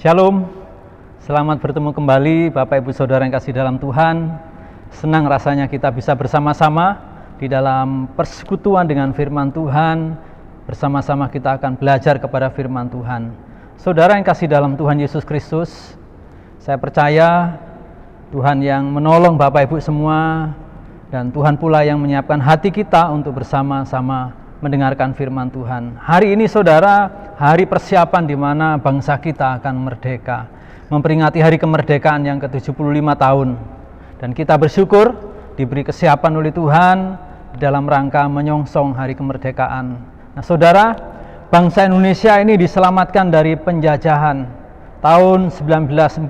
Shalom, selamat bertemu kembali Bapak Ibu Saudara yang kasih dalam Tuhan. Senang rasanya kita bisa bersama-sama di dalam persekutuan dengan firman Tuhan. Bersama-sama kita akan belajar kepada firman Tuhan. Saudara yang kasih dalam Tuhan Yesus Kristus, saya percaya Tuhan yang menolong Bapak Ibu semua, dan Tuhan pula yang menyiapkan hati kita untuk bersama-sama mendengarkan firman Tuhan. Hari ini saudara, hari persiapan di mana bangsa kita akan merdeka, memperingati hari kemerdekaan yang ke-75 tahun. Dan kita bersyukur diberi kesiapan oleh Tuhan dalam rangka menyongsong hari kemerdekaan. Nah saudara, bangsa Indonesia ini diselamatkan dari penjajahan tahun 1945.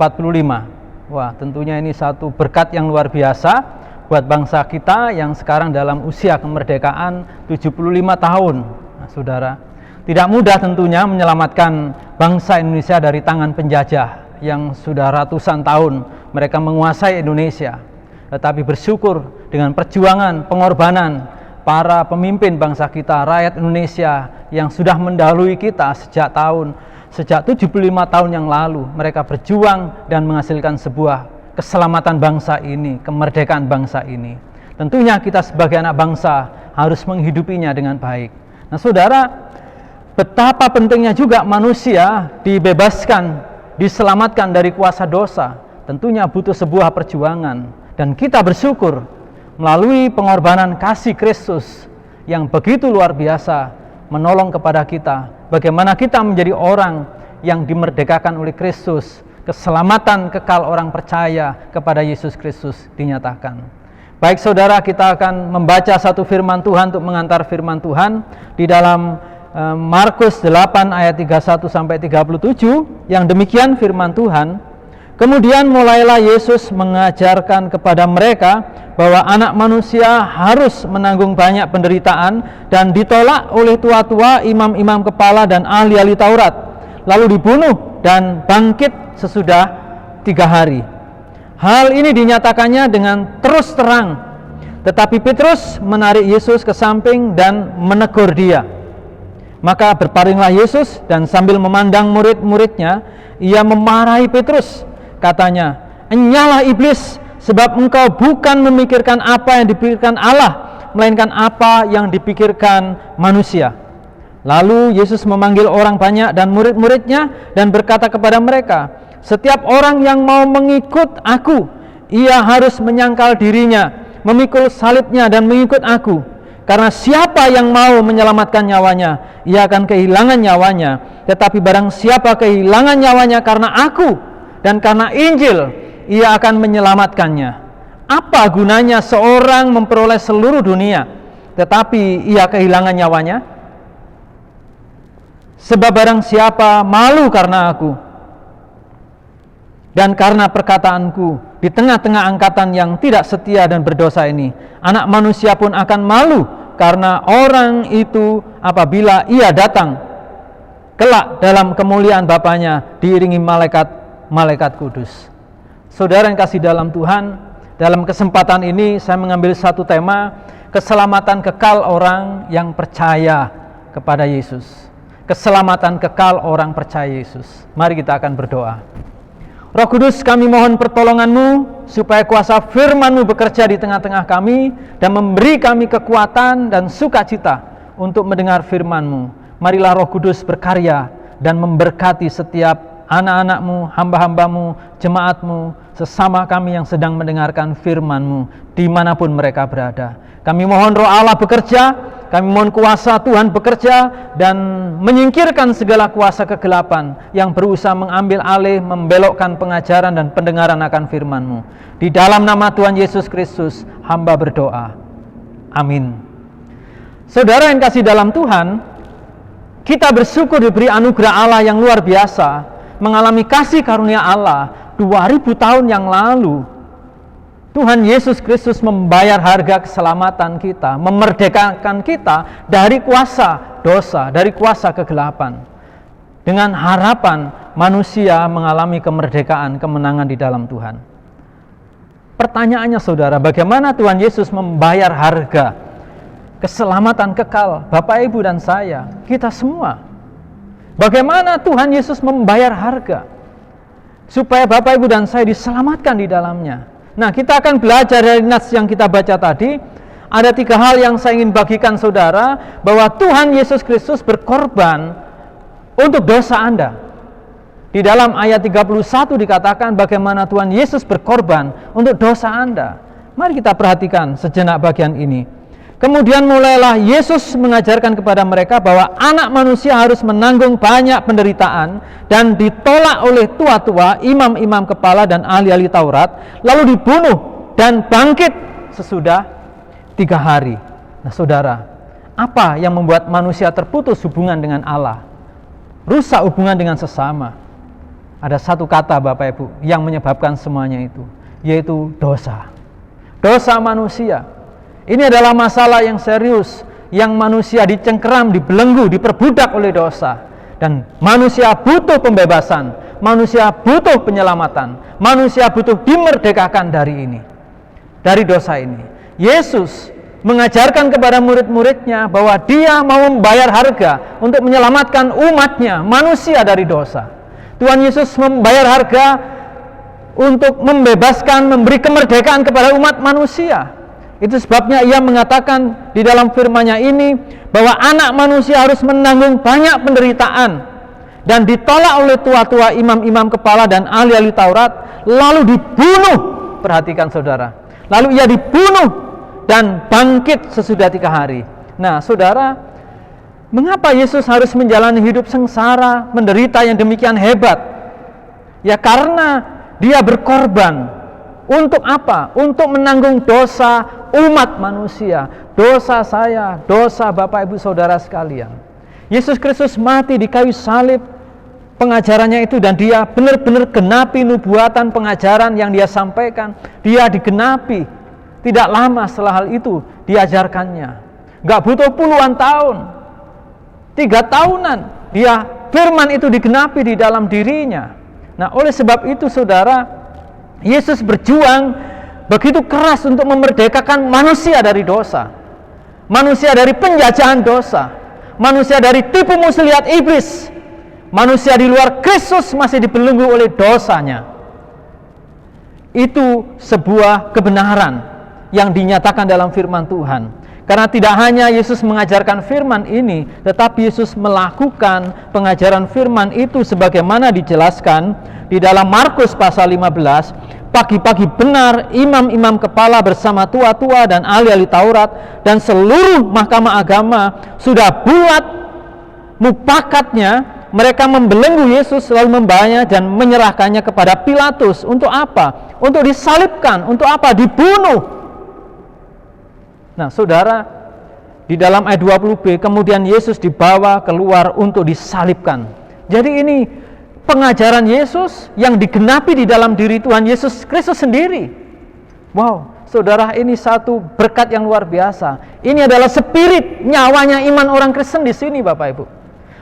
Wah, tentunya ini satu berkat yang luar biasa buat bangsa kita yang sekarang dalam usia kemerdekaan 75 tahun. Nah, saudara, tidak mudah tentunya menyelamatkan bangsa Indonesia dari tangan penjajah yang sudah ratusan tahun mereka menguasai Indonesia. Tetapi bersyukur dengan perjuangan, pengorbanan para pemimpin bangsa kita, rakyat Indonesia yang sudah mendahului kita sejak 75 tahun yang lalu, mereka berjuang dan menghasilkan sebuah keselamatan bangsa ini, kemerdekaan bangsa ini. Tentunya kita sebagai anak bangsa harus menghidupinya dengan baik. Nah saudara, betapa pentingnya juga manusia dibebaskan, diselamatkan dari kuasa dosa. Tentunya butuh sebuah perjuangan. Dan kita bersyukur melalui pengorbanan kasih Kristus yang begitu luar biasa menolong kepada kita. Bagaimana kita menjadi orang yang dimerdekakan oleh Kristus. Keselamatan kekal orang percaya kepada Yesus Kristus dinyatakan. Baik saudara, kita akan membaca satu firman Tuhan untuk mengantar firman Tuhan di dalam Markus 8 ayat 31 sampai 37, yang demikian firman Tuhan. Kemudian mulailah Yesus mengajarkan kepada mereka bahwa anak manusia harus menanggung banyak penderitaan dan ditolak oleh tua-tua, imam-imam kepala dan ahli-ahli Taurat, lalu dibunuh dan bangkit sesudah 3 hari. Hal ini dinyatakannya dengan terus terang. Tetapi Petrus menarik Yesus ke samping dan menegur dia. Maka berpalinglah Yesus dan sambil memandang murid-muridnya, ia memarahi Petrus. Katanya, "Enyalah iblis, sebab engkau bukan memikirkan apa yang dipikirkan Allah, melainkan apa yang dipikirkan manusia." Lalu Yesus memanggil orang banyak dan murid-muridnya dan berkata kepada mereka, "Setiap orang yang mau mengikut aku, ia harus menyangkal dirinya, memikul salibnya dan mengikut aku. Karena siapa yang mau menyelamatkan nyawanya, ia akan kehilangan nyawanya. Tetapi barang siapa kehilangan nyawanya karena aku dan karena Injil, ia akan menyelamatkannya. Apa gunanya seorang memperoleh seluruh dunia, tetapi ia kehilangan nyawanya? Sebab barang siapa malu karena aku dan karena perkataanku di tengah-tengah angkatan yang tidak setia dan berdosa ini, anak manusia pun akan malu karena orang itu apabila ia datang kelak dalam kemuliaan Bapanya diiringi malaikat-malaikat kudus." Saudara yang kasih dalam Tuhan, dalam kesempatan ini saya mengambil satu tema, keselamatan kekal orang yang percaya kepada Yesus. Keselamatan kekal orang percaya Yesus. Mari kita akan berdoa. Roh Kudus, kami mohon pertolongan-Mu supaya kuasa firman-Mu bekerja di tengah-tengah kami dan memberi kami kekuatan dan sukacita untuk mendengar firman-Mu. Marilah Roh Kudus berkarya dan memberkati setiap anak-anak-Mu, hamba-hamba-Mu, jemaat-Mu, sesama kami yang sedang mendengarkan firman-Mu dimanapun mereka berada. Kami mohon Roh Allah bekerja, kami mohon kuasa Tuhan bekerja dan menyingkirkan segala kuasa kegelapan yang berusaha mengambil alih, membelokkan pengajaran dan pendengaran akan firman-Mu. Di dalam nama Tuhan Yesus Kristus, hamba berdoa. Amin. Saudara yang kasih dalam Tuhan, kita bersyukur diberi anugerah Allah yang luar biasa, mengalami kasih karunia Allah 2000 tahun yang lalu. Tuhan Yesus Kristus membayar harga keselamatan kita, memerdekakan kita dari kuasa dosa, dari kuasa kegelapan. Dengan harapan manusia mengalami kemerdekaan, kemenangan di dalam Tuhan. Pertanyaannya saudara, bagaimana Tuhan Yesus membayar harga keselamatan kekal Bapak, Ibu, dan saya, kita semua? Bagaimana Tuhan Yesus membayar harga? supaya Bapak, Ibu, dan saya diselamatkan di dalamnya. Nah, kita akan belajar dari nas yang kita baca tadi. Ada 3 hal yang saya ingin bagikan saudara, bahwa Tuhan Yesus Kristus berkorban untuk dosa Anda. Di dalam ayat 31 dikatakan bagaimana Tuhan Yesus berkorban untuk dosa Anda. Mari kita perhatikan sejenak bagian ini. Kemudian mulailah Yesus mengajarkan kepada mereka bahwa anak manusia harus menanggung banyak penderitaan dan ditolak oleh tua-tua, imam-imam kepala dan ahli-ahli Taurat, lalu dibunuh dan bangkit sesudah 3 hari. Nah saudara, apa yang membuat manusia terputus hubungan dengan Allah? Rusak hubungan dengan sesama. Ada satu kata Bapak Ibu yang menyebabkan semuanya itu, yaitu dosa. Dosa manusia. Ini adalah masalah yang serius, yang manusia dicengkeram, dibelenggu, diperbudak oleh dosa. Dan manusia butuh pembebasan, manusia butuh penyelamatan, manusia butuh dimerdekakan dari ini, dari dosa ini. Yesus mengajarkan kepada murid-muridnya bahwa dia mau membayar harga untuk menyelamatkan umatnya, manusia, dari dosa. Tuhan Yesus membayar harga untuk membebaskan, memberi kemerdekaan kepada umat manusia. Itu sebabnya ia mengatakan di dalam firman-Nya ini bahwa anak manusia harus menanggung banyak penderitaan dan ditolak oleh tua-tua, imam-imam kepala dan ahli-ahli Taurat, lalu dibunuh. Perhatikan saudara, lalu ia dibunuh dan bangkit sesudah 3 hari. Nah saudara, mengapa Yesus harus menjalani hidup sengsara, menderita yang demikian hebat? Ya karena dia berkorban. Untuk apa? Untuk menanggung dosa umat manusia, dosa saya, dosa Bapak Ibu Saudara sekalian. Yesus Kristus mati di kayu salib, pengajarannya itu, dan dia benar-benar genapi nubuatan pengajaran yang dia sampaikan. Dia digenapi. Tidak lama setelah hal itu diajarkannya. Gak butuh puluhan tahun, 3 tahunan dia firman itu digenapi di dalam dirinya. Nah oleh sebab itu saudara, Yesus berjuang begitu keras untuk memerdekakan manusia dari dosa, manusia dari penjajahan dosa, manusia dari tipu muslihat iblis, manusia di luar Kristus masih dibelenggu oleh dosanya. Itu sebuah kebenaran yang dinyatakan dalam firman Tuhan. Karena tidak hanya Yesus mengajarkan firman ini, tetapi Yesus melakukan pengajaran firman itu sebagaimana dijelaskan di dalam Markus pasal 15. Pagi-pagi benar imam-imam kepala bersama tua-tua dan ahli-ahli Taurat dan seluruh mahkamah agama sudah buat mupakatnya. Mereka membelenggu Yesus, lalu membawanya dan menyerahkannya kepada Pilatus. Untuk apa? Untuk disalibkan. Untuk apa? Dibunuh. Nah saudara, di dalam ayat 20b, kemudian Yesus dibawa keluar untuk disalibkan. Jadi ini pengajaran Yesus yang digenapi di dalam diri Tuhan Yesus Kristus sendiri. Wow, saudara, ini satu berkat yang luar biasa. Ini adalah spirit nyawanya iman orang Kristen di sini, Bapak Ibu.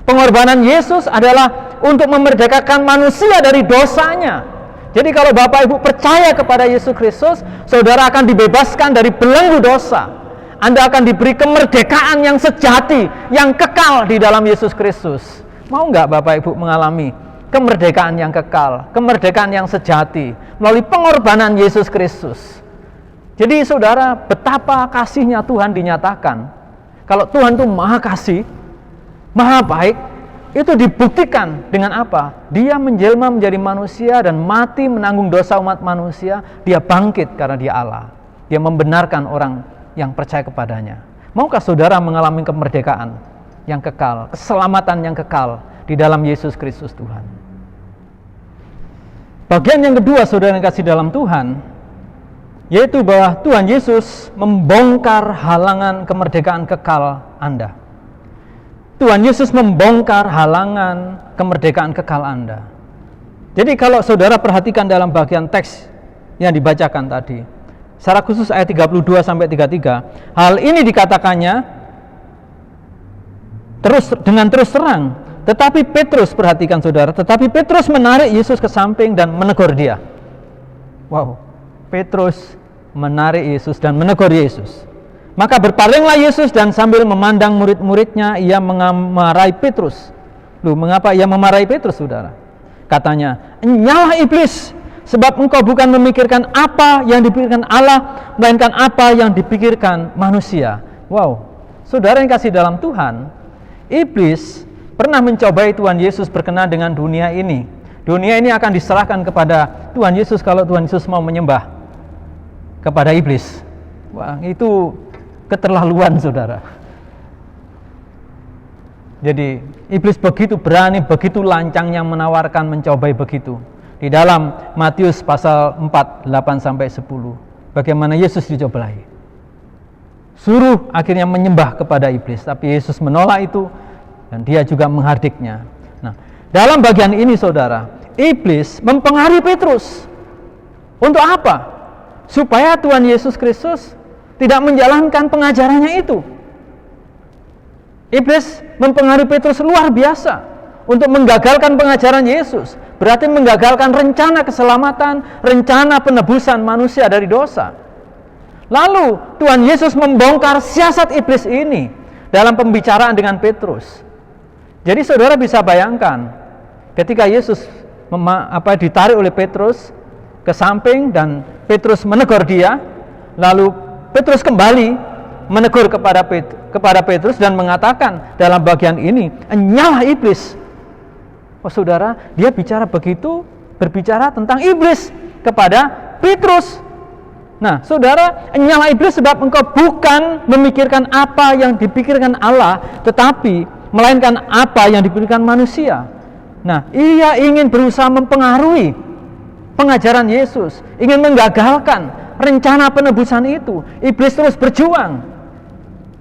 Pengorbanan Yesus adalah untuk memerdekakan manusia dari dosanya. Jadi kalau Bapak Ibu percaya kepada Yesus Kristus, saudara akan dibebaskan dari belenggu dosa. Anda akan diberi kemerdekaan yang sejati, yang kekal di dalam Yesus Kristus. Mau nggak Bapak Ibu mengalami kemerdekaan yang kekal, kemerdekaan yang sejati melalui pengorbanan Yesus Kristus? Jadi saudara, betapa kasihnya Tuhan dinyatakan. Kalau Tuhan itu maha kasih, maha baik, itu dibuktikan dengan apa? Dia menjelma menjadi manusia dan mati menanggung dosa umat manusia. Dia bangkit karena dia Allah. Dia membenarkan orang yang percaya kepadanya. Maukah saudara mengalami kemerdekaan yang kekal, keselamatan yang kekal di dalam Yesus Kristus Tuhan? Bagian yang kedua saudara yang kasih dalam Tuhan, yaitu bahwa Tuhan Yesus membongkar halangan kemerdekaan kekal Anda. Tuhan Yesus membongkar halangan kemerdekaan kekal Anda. Jadi kalau saudara perhatikan dalam bagian teks yang dibacakan tadi, secara khusus ayat 32 sampai 33, hal ini dikatakannya dengan terus terang. Tetapi Petrus, perhatikan saudara, tetapi Petrus menarik Yesus ke samping dan menegur dia. Wow, Petrus menarik Yesus dan menegur Yesus. Maka berpalinglah Yesus dan sambil memandang murid-muridnya, ia memarahi Petrus. Loh, mengapa ia memarahi Petrus, saudara? Katanya, "Nyalah iblis, sebab engkau bukan memikirkan apa yang dipikirkan Allah, melainkan apa yang dipikirkan manusia." Wow, saudara yang kasih dalam Tuhan, iblis pernah mencobai Tuhan Yesus berkenan dengan dunia ini. Dunia ini akan diserahkan kepada Tuhan Yesus kalau Tuhan Yesus mau menyembah kepada iblis. Wah, itu keterlaluan, saudara. Jadi iblis begitu berani, begitu lancangnya menawarkan, mencobai begitu. Di dalam Matius pasal 4, 8-10, bagaimana Yesus dicobai. Suruh akhirnya menyembah kepada iblis, tapi Yesus menolak itu dan dia juga menghardiknya. Nah, dalam bagian ini saudara, iblis mempengaruhi Petrus. Untuk apa? Supaya Tuhan Yesus Kristus tidak menjalankan pengajarannya itu. Iblis mempengaruhi Petrus luar biasa untuk menggagalkan pengajaran Yesus. Berarti menggagalkan rencana keselamatan, rencana penebusan manusia dari dosa. Lalu Tuhan Yesus membongkar siasat iblis ini dalam pembicaraan dengan Petrus. Jadi saudara bisa bayangkan ketika Yesus ditarik oleh Petrus ke samping dan Petrus menegur dia, lalu Petrus kembali menegur kepada Petrus dan mengatakan dalam bagian ini, "Nyalah iblis." Oh saudara, dia berbicara tentang iblis kepada Petrus. Nah saudara, "Nyalah iblis sebab engkau bukan memikirkan apa yang dipikirkan Allah, tetapi melainkan apa yang dipikirkan manusia." Nah, ia ingin berusaha mempengaruhi pengajaran Yesus, ingin menggagalkan rencana penebusan itu. Iblis terus berjuang.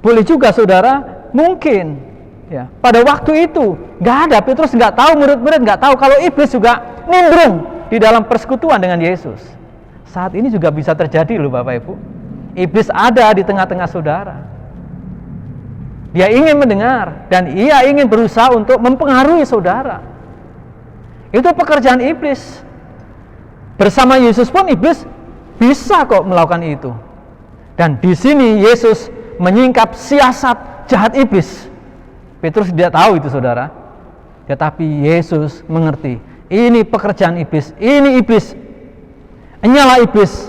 Boleh juga saudara, mungkin ya, pada waktu itu nggak ada, Petrus nggak tahu, murid-murid nggak tahu kalau iblis juga nimbrung di dalam persekutuan dengan Yesus. Saat ini juga bisa terjadi loh Bapak Ibu. Iblis ada di tengah-tengah saudara. Dia ingin mendengar dan ia ingin berusaha untuk mempengaruhi saudara. Itu pekerjaan iblis. Bersama Yesus pun iblis bisa kok melakukan itu. Dan di sini Yesus menyingkap siasat jahat iblis. Petrus tidak tahu itu saudara, tetapi Yesus mengerti. Ini pekerjaan iblis, ini iblis. Nyalah iblis,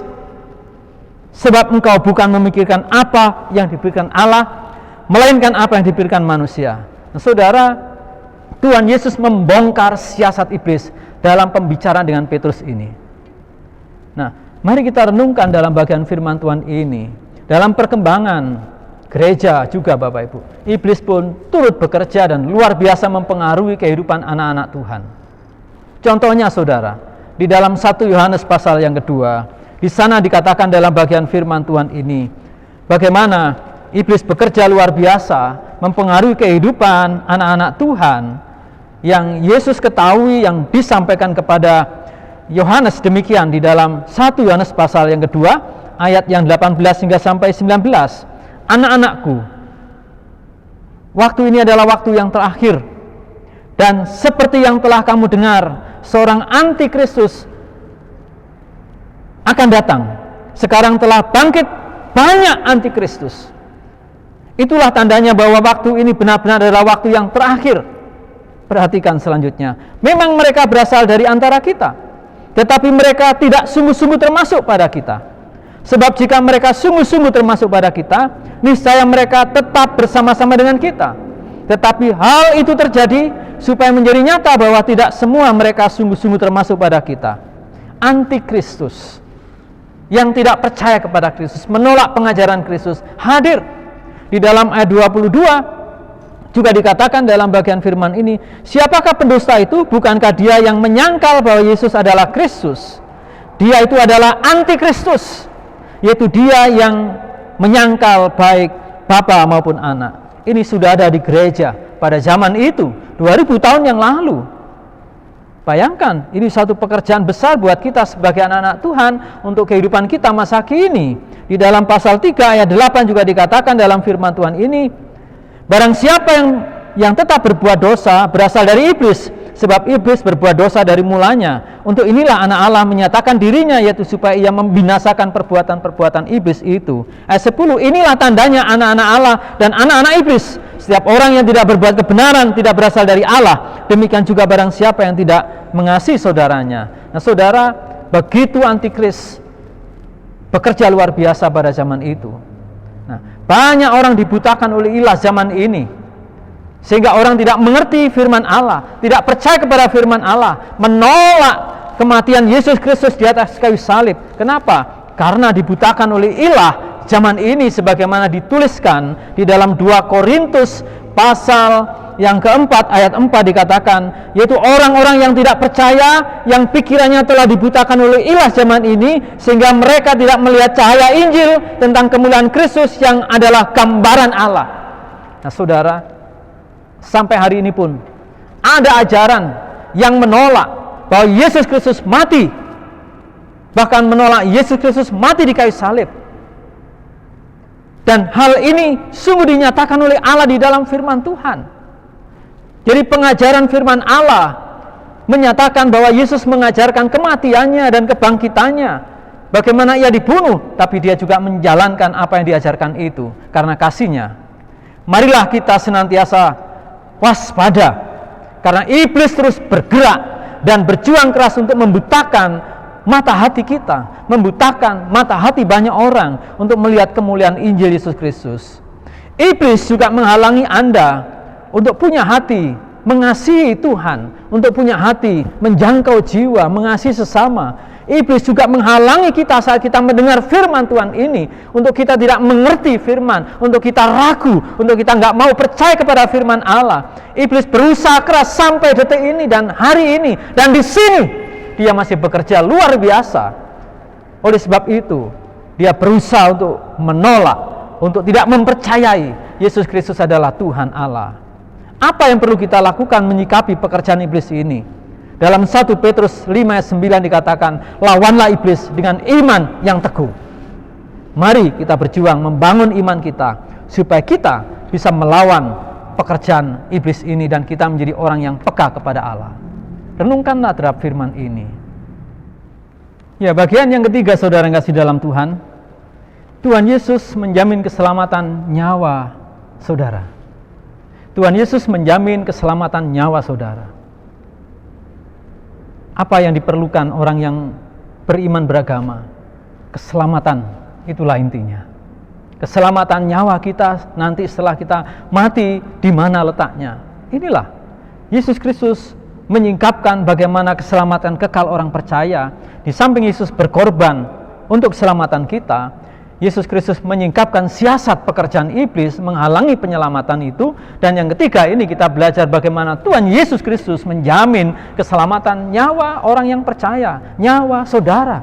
sebab engkau bukan memikirkan apa yang diberikan Allah, melainkan apa yang diberikan manusia. Nah, saudara, Tuhan Yesus membongkar siasat iblis dalam pembicaraan dengan Petrus ini. Nah, mari kita renungkan dalam bagian firman Tuhan ini. Dalam perkembangan gereja juga Bapak Ibu, iblis pun turut bekerja dan luar biasa mempengaruhi kehidupan anak-anak Tuhan. Contohnya saudara, di dalam 1 Yohanes pasal yang kedua, di sana dikatakan dalam bagian firman Tuhan ini, bagaimana iblis bekerja luar biasa mempengaruhi kehidupan anak-anak Tuhan yang Yesus ketahui, yang disampaikan kepada Yohanes demikian di dalam 1 Yohanes pasal yang kedua, ayat yang 18 hingga sampai 19. "Anak-anakku, waktu ini adalah waktu yang terakhir, dan seperti yang telah kamu dengar, seorang antikristus akan datang. Sekarang telah bangkit banyak antikristus. Itulah tandanya bahwa waktu ini benar-benar adalah waktu yang terakhir." Perhatikan selanjutnya. "Memang mereka berasal dari antara kita, tetapi mereka tidak sungguh-sungguh termasuk pada kita. Sebab jika mereka sungguh-sungguh termasuk pada kita, niscaya mereka tetap bersama-sama dengan kita. Tetapi hal itu terjadi supaya menjadi nyata bahwa tidak semua mereka sungguh-sungguh termasuk pada kita." Antikristus yang tidak percaya kepada Kristus, menolak pengajaran Kristus, hadir. Di dalam ayat 22 juga dikatakan dalam bagian firman ini, "Siapakah pendusta itu? Bukankah dia yang menyangkal bahwa Yesus adalah Kristus? Dia itu adalah antikristus, yaitu dia yang menyangkal baik Bapa maupun Anak." Ini sudah ada di gereja pada zaman itu, 2000 tahun yang lalu. Bayangkan, ini satu pekerjaan besar buat kita sebagai anak-anak Tuhan untuk kehidupan kita masa kini. Di dalam pasal 3 ayat 8 juga dikatakan dalam firman Tuhan ini, "Barang siapa yang tetap berbuat dosa berasal dari iblis, sebab iblis berbuat dosa dari mulanya. Untuk inilah anak Allah menyatakan dirinya, yaitu supaya ia membinasakan perbuatan-perbuatan iblis itu." Ayat 10, "Inilah tandanya anak-anak Allah dan anak-anak iblis. Setiap orang yang tidak berbuat kebenaran tidak berasal dari Allah. Demikian juga barang siapa yang tidak mengasihi saudaranya. Nah saudara, begitu antikris bekerja luar biasa pada zaman itu. Nah, banyak orang dibutakan oleh ilah zaman ini, sehingga orang tidak mengerti firman Allah, tidak percaya kepada firman Allah, menolak kematian Yesus Kristus di atas kayu salib. Kenapa? Karena dibutakan oleh ilah zaman ini, sebagaimana dituliskan di dalam 2 Korintus pasal yang keempat ayat 4 dikatakan, yaitu orang-orang yang tidak percaya, yang pikirannya telah dibutakan oleh ilah zaman ini, sehingga mereka tidak melihat cahaya Injil tentang kemuliaan Kristus yang adalah gambaran Allah. Nah saudara, sampai hari ini pun ada ajaran yang menolak bahwa Yesus Kristus mati, bahkan menolak Yesus Kristus mati di kayu salib. Dan hal ini sungguh dinyatakan oleh Allah di dalam firman Tuhan. Jadi pengajaran firman Allah menyatakan bahwa Yesus mengajarkan kematiannya dan kebangkitannya, bagaimana ia dibunuh, tapi dia juga menjalankan apa yang diajarkan itu karena kasihnya. Marilah kita senantiasa waspada, karena iblis terus bergerak dan berjuang keras untuk membutakan mata hati kita, membutakan mata hati banyak orang untuk melihat kemuliaan Injil Yesus Kristus. Iblis juga menghalangi Anda untuk punya hati mengasihi Tuhan, untuk punya hati menjangkau jiwa, mengasihi sesama. Iblis juga menghalangi kita saat kita mendengar firman Tuhan ini, untuk kita tidak mengerti firman, untuk kita ragu, untuk kita nggak mau percaya kepada firman Allah. Iblis berusaha keras sampai detik ini dan hari ini, dan di sini dia masih bekerja luar biasa. Oleh sebab itu, dia berusaha untuk menolak, untuk tidak mempercayai Yesus Kristus adalah Tuhan Allah. Apa yang perlu kita lakukan menyikapi pekerjaan iblis ini? Dalam 1 Petrus 5 ayat 9 dikatakan, lawanlah iblis dengan iman yang teguh. Mari kita berjuang membangun iman kita, supaya kita bisa melawan pekerjaan iblis ini dan kita menjadi orang yang peka kepada Allah. Renungkanlah terhadap firman ini. Ya, bagian yang ketiga, saudara yang kasih dalam Tuhan, Tuhan Yesus menjamin keselamatan nyawa saudara. Tuhan Yesus menjamin keselamatan nyawa saudara. Apa yang diperlukan orang yang beriman beragama? Keselamatan, itulah intinya. Keselamatan nyawa kita nanti setelah kita mati, di mana letaknya? Inilah Yesus Kristus menyingkapkan bagaimana keselamatan kekal orang percaya. Di samping Yesus berkorban untuk keselamatan kita, Yesus Kristus menyingkapkan siasat pekerjaan iblis menghalangi penyelamatan itu. Dan yang ketiga ini kita belajar bagaimana Tuhan Yesus Kristus menjamin keselamatan nyawa orang yang percaya, nyawa saudara.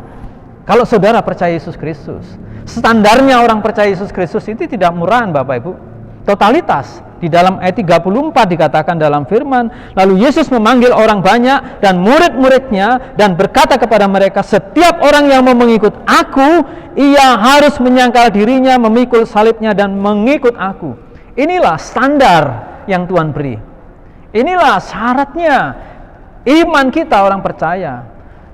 Kalau saudara percaya Yesus Kristus, standarnya orang percaya Yesus Kristus itu tidak murahan Bapak Ibu, totalitas. Di dalam ayat 34 dikatakan dalam firman, lalu Yesus memanggil orang banyak dan murid-muridnya dan berkata kepada mereka, setiap orang yang mau mengikut aku, ia harus menyangkal dirinya, memikul salibnya dan mengikut aku. Inilah standar yang Tuhan beri. Inilah syaratnya iman kita orang percaya.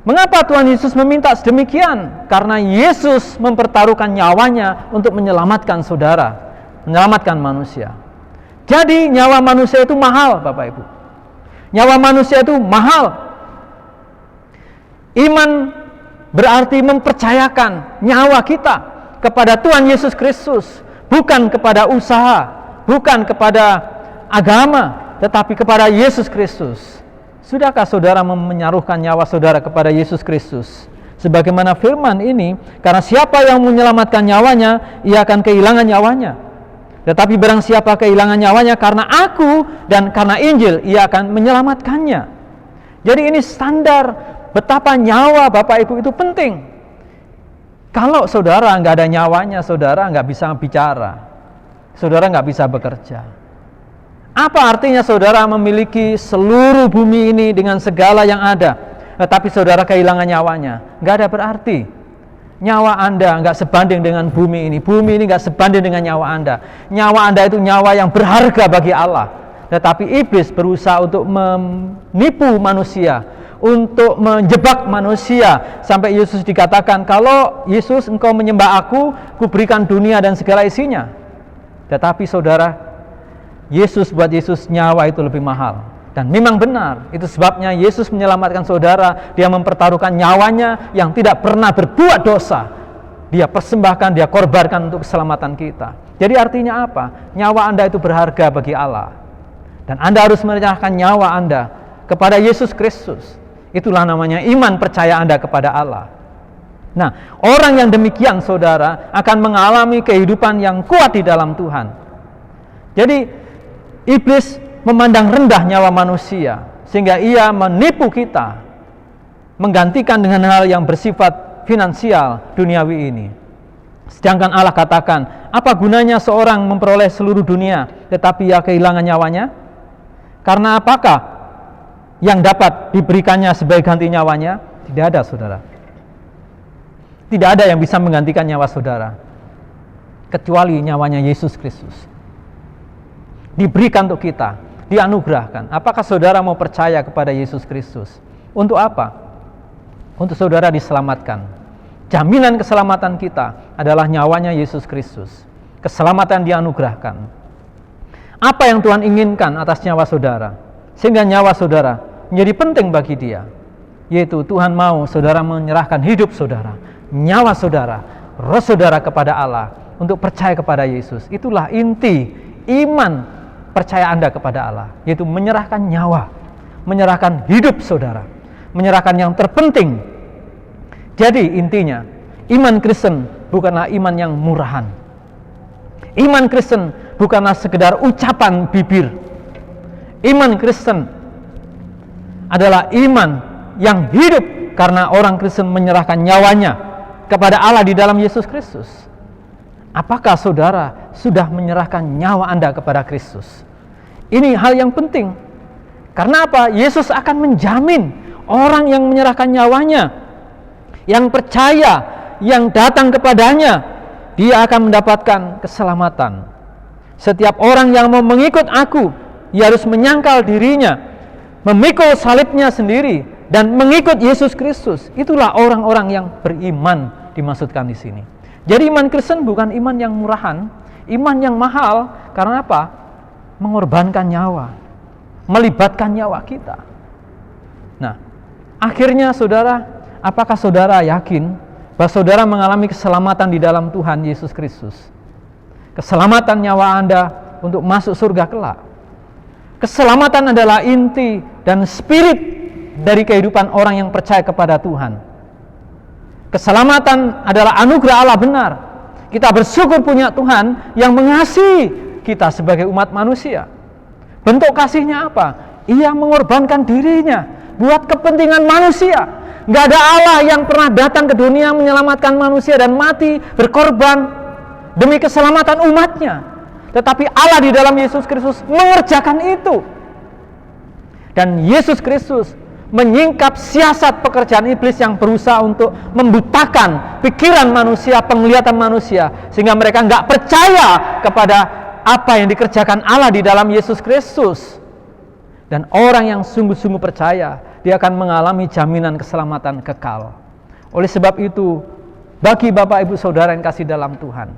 Mengapa Tuhan Yesus meminta sedemikian? Karena Yesus mempertaruhkan nyawanya untuk menyelamatkan saudara, menyelamatkan manusia. Jadi nyawa manusia itu mahal Bapak Ibu. Nyawa manusia itu mahal. Iman berarti mempercayakan nyawa kita kepada Tuhan Yesus Kristus, bukan kepada usaha, bukan kepada agama, tetapi kepada Yesus Kristus. Sudahkah saudara menyaruhkan nyawa saudara kepada Yesus Kristus? Sebagaimana firman ini, karena siapa yang menyelamatkan nyawanya, ia akan kehilangan nyawanya. Tetapi barang siapa kehilangan nyawanya karena aku dan karena Injil, ia akan menyelamatkannya. Jadi ini standar betapa nyawa Bapak Ibu itu penting. Kalau saudara nggak ada nyawanya, saudara nggak bisa bicara, saudara nggak bisa bekerja. Apa artinya saudara memiliki seluruh bumi ini dengan segala yang ada, tetapi saudara kehilangan nyawanya? Nggak ada berarti. Nyawa Anda nggak sebanding dengan bumi ini nggak sebanding dengan nyawa Anda. Nyawa Anda itu nyawa yang berharga bagi Allah. Tetapi iblis berusaha untuk menipu manusia, untuk menjebak manusia, sampai Yesus dikatakan, kalau Yesus engkau menyembah aku, kuberikan dunia dan segala isinya. Tetapi saudara, buat Yesus nyawa itu lebih mahal. Dan memang benar, itu sebabnya Yesus menyelamatkan saudara. Dia mempertaruhkan nyawanya yang tidak pernah berbuat dosa. Dia persembahkan, dia korbankan untuk keselamatan kita. Jadi artinya apa? Nyawa Anda itu berharga bagi Allah. Dan Anda harus menyerahkan nyawa Anda kepada Yesus Kristus. Itulah namanya iman percaya Anda kepada Allah. Nah, orang yang demikian saudara akan mengalami kehidupan yang kuat di dalam Tuhan. Jadi iblis memandang rendah nyawa manusia sehingga ia menipu kita, menggantikan dengan hal yang bersifat finansial duniawi ini. Sedangkan Allah katakan, apa gunanya seorang memperoleh seluruh dunia tetapi ia kehilangan nyawanya? Karena apakah yang dapat diberikannya sebagai ganti nyawanya? Tidak ada, saudara. Tidak ada yang bisa menggantikan nyawa saudara kecuali nyawanya Yesus Kristus. Diberikan untuk kita, dianugerahkan. Apakah saudara mau percaya kepada Yesus Kristus? Untuk apa? Untuk saudara diselamatkan. Jaminan keselamatan kita adalah nyawanya Yesus Kristus. Keselamatan dianugerahkan. Apa yang Tuhan inginkan atas nyawa saudara sehingga nyawa saudara menjadi penting bagi Dia, yaitu Tuhan mau saudara menyerahkan hidup saudara, nyawa saudara, roh saudara kepada Allah untuk percaya kepada Yesus. Itulah inti iman percaya Anda kepada Allah, yaitu menyerahkan nyawa, menyerahkan hidup saudara, menyerahkan yang terpenting. Jadi intinya, iman Kristen bukanlah iman yang murahan. Iman Kristen bukanlah sekedar ucapan bibir. Iman Kristen adalah iman yang hidup karena orang Kristen menyerahkan nyawanya kepada Allah di dalam Yesus Kristus. Apakah saudara sudah menyerahkan nyawa Anda kepada Kristus? Ini hal yang penting. Karena apa? Yesus akan menjamin orang yang menyerahkan nyawanya, yang percaya, yang datang kepadanya, dia akan mendapatkan keselamatan. Setiap orang yang mau mengikut aku, ia harus menyangkal dirinya, memikul salibnya sendiri, dan mengikut Yesus Kristus. Itulah orang-orang yang beriman dimaksudkan di sini. Jadi iman Kristen bukan iman yang murahan, iman yang mahal. Karena apa? Mengorbankan nyawa, melibatkan nyawa kita. Nah, akhirnya saudara, apakah saudara yakin bahwa saudara mengalami keselamatan di dalam Tuhan Yesus Kristus? Keselamatan nyawa Anda untuk masuk surga kelak. Keselamatan adalah inti dan spirit dari kehidupan orang yang percaya kepada Tuhan. Keselamatan adalah anugerah Allah benar. Kita bersyukur punya Tuhan yang mengasihi kita sebagai umat manusia. Bentuk kasihnya apa? Ia mengorbankan dirinya buat kepentingan manusia. Gak ada Allah yang pernah datang ke dunia menyelamatkan manusia dan mati berkorban demi keselamatan umatnya. Tetapi Allah di dalam Yesus Kristus mengerjakan itu. Dan Yesus Kristus menyingkap siasat pekerjaan iblis yang berusaha untuk membutakan pikiran manusia, penglihatan manusia, sehingga mereka gak percaya kepada apa yang dikerjakan Allah di dalam Yesus Kristus. Dan orang yang sungguh-sungguh percaya, dia akan mengalami jaminan keselamatan kekal. Oleh sebab itu, bagi Bapak Ibu Saudara yang kasih dalam Tuhan,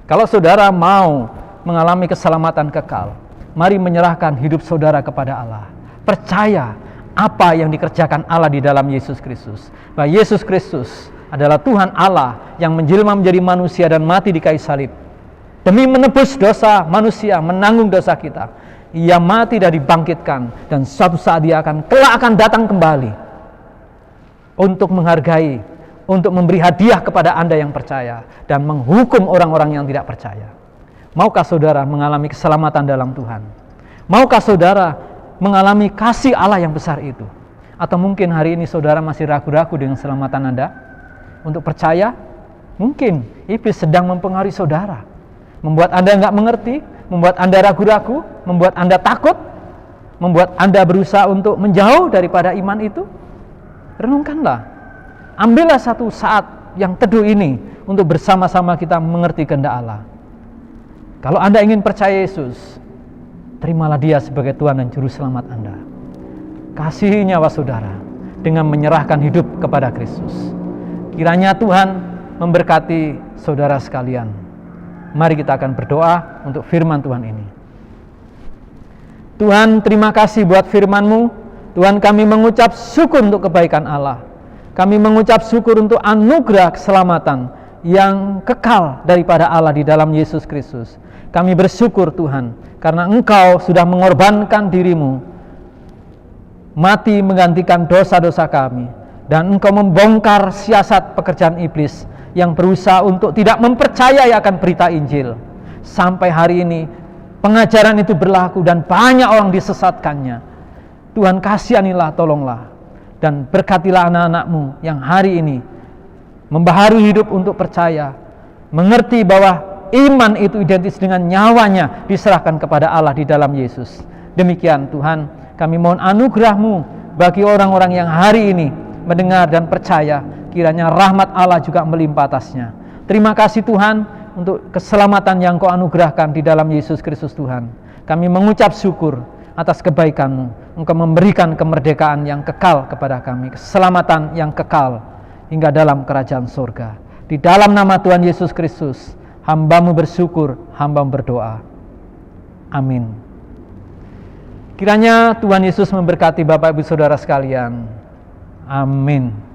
kalau saudara mau mengalami keselamatan kekal, mari menyerahkan hidup saudara kepada Allah. Percaya apa yang dikerjakan Allah di dalam Yesus Kristus. Bahwa Yesus Kristus adalah Tuhan Allah yang menjelma menjadi manusia dan mati di kayu salib. Demi menebus dosa manusia, menanggung dosa kita. Ia mati dan dibangkitkan, dan suatu saat dia kelak akan datang kembali untuk menghargai, untuk memberi hadiah kepada Anda yang percaya dan menghukum orang-orang yang tidak percaya. Maukah saudara mengalami keselamatan dalam Tuhan? Maukah saudara mengalami kasih Allah yang besar itu? Atau mungkin hari ini saudara masih ragu-ragu dengan keselamatan Anda? Untuk percaya, mungkin iblis sedang mempengaruhi saudara, membuat Anda nggak mengerti, membuat Anda ragu-ragu, membuat Anda takut, membuat Anda berusaha untuk menjauh daripada iman itu. Renungkanlah, ambillah satu saat yang teduh ini untuk bersama-sama kita mengerti kehendak Allah. Kalau Anda ingin percaya Yesus, terimalah Dia sebagai Tuhan dan Juru Selamat Anda. Kasihi nyawa saudara dengan menyerahkan hidup kepada Kristus. Kiranya Tuhan memberkati saudara sekalian. Mari kita akan berdoa untuk firman Tuhan ini. Tuhan, terima kasih buat firman-Mu. Tuhan, kami mengucap syukur untuk kebaikan Allah. Kami mengucap syukur untuk anugerah keselamatan yang kekal daripada Allah di dalam Yesus Kristus. Kami bersyukur Tuhan, karena Engkau sudah mengorbankan diri-Mu, mati menggantikan dosa-dosa kami, dan Engkau membongkar siasat pekerjaan iblis yang berusaha untuk tidak mempercayai akan berita Injil. Sampai hari ini pengajaran itu berlaku dan banyak orang disesatkannya. Tuhan, kasihanilah, tolonglah, dan berkatilah anak-anak-Mu yang hari ini membaharui hidup untuk percaya, mengerti bahwa iman itu identis dengan nyawanya diserahkan kepada Allah di dalam Yesus. Demikian Tuhan, kami mohon anugerah-Mu bagi orang-orang yang hari ini mendengar dan percaya, kiranya rahmat Allah juga melimpah atasnya. Terima kasih Tuhan untuk keselamatan yang Kau anugerahkan di dalam Yesus Kristus Tuhan. Kami mengucap syukur atas kebaikan-Mu. Engkau memberikan kemerdekaan yang kekal kepada kami, keselamatan yang kekal hingga dalam kerajaan surga. Di dalam nama Tuhan Yesus Kristus, hamba-Mu bersyukur, hamba-Mu berdoa. Amin. Kiranya Tuhan Yesus memberkati Bapak Ibu Saudara sekalian. Amin.